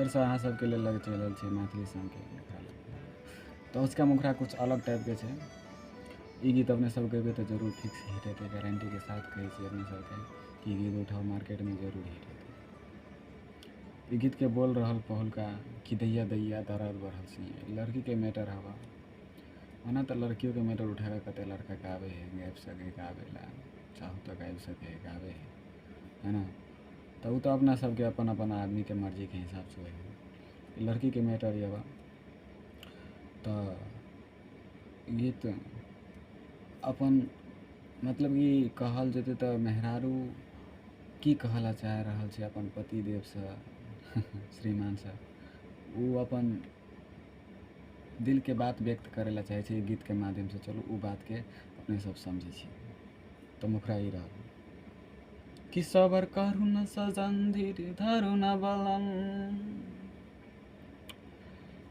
फेर अहाँ सबके लेल लग चलल छै मैथिली सॉन्गके मुखरा। तो उसका मुखरा कुछ अलग टाइपके छै। ई गीत अपने सब गेबै तऽ जरूर फिक्स हिट हेतै, गारंटीके साथ कहै छी अपने सबके कि गीत उठाओ मार्केटमे जरूर हिट हेतै। ई गीतके बोल रहल पहुलका कि दैया दैया दर्द बढ़ल सैया, लड़कीके मैटर हवा। ओना तऽ लड़कियों के मैटर उठावे कते लड़का के आवे है, गाबि सके गावेला, चाहो तो गाबि सके गावे है ना। तो वो तो अपना सबके अपन अपन आदमी के मर्जी के हिसाब से है। लड़की के मैटर ये बा तो गीत अपन मतलब कि कहल जेते तो मेहरारू की कहला चाह रहल छै अपन पति देव से श्रीमान से, वो अपन दिल के बात व्यक्त करेला चाहे छै गीत के माध्यम से। चलो वो बात के अपने सब समझे छी। तो मुखरा ई रहल कि सबर करू न सजन धीरे धरू न बलम,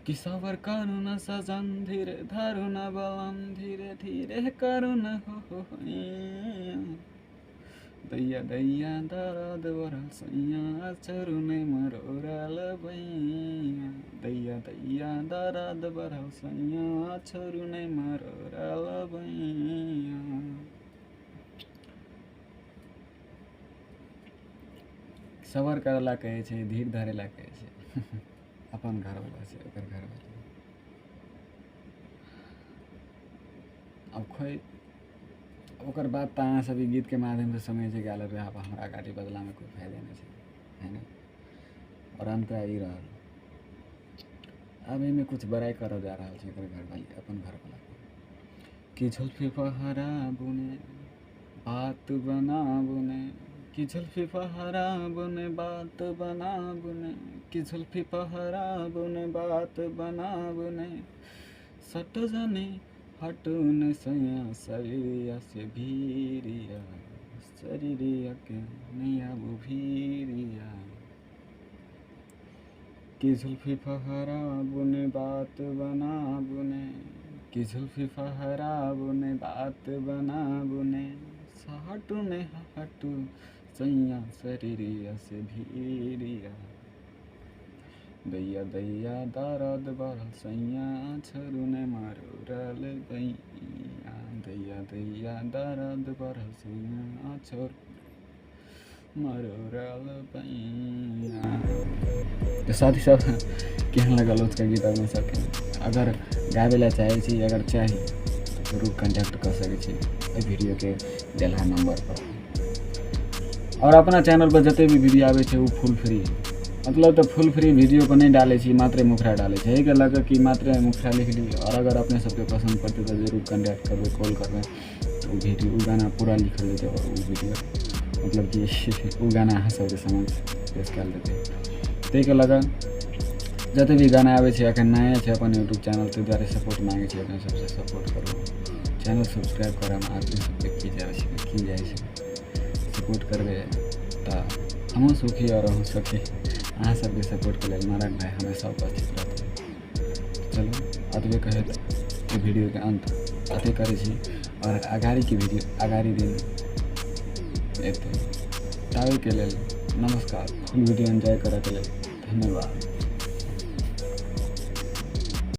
कि सबर करू न सजन धीरे धरू न बलम, धीरे धीरे करू न हो दैया दैया दर्द बढ़ल सैया, छोरू नै मरोरल बैया, दैया दैया दर्द बढ़ल सैया, छोरू नै मरोरल बैया। सबर करला कहै छै, धीर धरेला कहै छै अपन घरवाला छै, ओकर घरवाला। अब खोइ ओकर बाद तो अहाँ सब गीत के माध्यम से समझ गए रहे, अब हमारा गाड़ी बदला में कोई फायदा नहीं है ना। और अंतरा ई रहल अब इमे कुछ बड़ाई कर जा रहा है घरवाली अपन घरवाला कि झुल्फी फहरा बुने बात बना बुने, कि झुल्फी फहरा बुने बात बना बुने, कि झुल्फी फहरा बुने बात बना बुने, सट जाने हटून सैया शरीरिया से भीरिया, शरीरिया के नैया वो भीरिया, कि झुल्फी फहरा बुने बात बना बुने, कि झुल्फी फहरा बुने बात बना बुने, हटू ने हटू सैया शरीरिया से भीरिया, दैया दैया दर्द बढ़ल सैया, छोरू नै मरोरल बैया, दैया दैया दर्द बढ़ल सैया, छोरू मरोरल बैया। तो साथी सब केहन लगल उसका गीत अपने सबके? अगर गावेला चाहे छी, अगर चाही तो जरूर कॉन्टैक्ट कर सके छी वीडियो के देलहा नंबर पर। और अपना चैनल पर जते भी वीडियो आवे छै वो फुल फ्री, मतलब तो फुल फ्री वीडियो पर नहीं डाले छी, मात्र मुखरा डाले छै। के लगे कि मात्र मुखरा लिख ली। और अगर अपने सबके पसंद पड़ते तो जरूर कॉन्टैक्ट करबे, कॉल करबे, तो वीडियो वो गाना पूरा लिखल देते और वो वीडियो मतलब कि वो गाना अहाँ सबके समझ पेश कर देते। ताहि के लगे जते भी गाना आवे छै अखन नया छै अपन यूट्यूब चैनल, ताहि दुआरे सपोर्ट मांगे छै अपने सबसे। सपोर्ट करू, चैनल सब्सक्राइब करब आदमी सबके की जाए छै, सपोर्ट करबे तो हमहूँ सुखी और अहूँ सुखी। अहाँ सबके सपोर्ट के लिए नारायण भाई हमेशा उपस्थित रहते। चलो अतबे कहे वीडियो के अंत अते करे छी, और अगाड़ी के वीडियो अगाड़ी दिन एते तावे के लेल नमस्कार। फुल वीडियो एंजॉय करे के लिए धन्यवाद।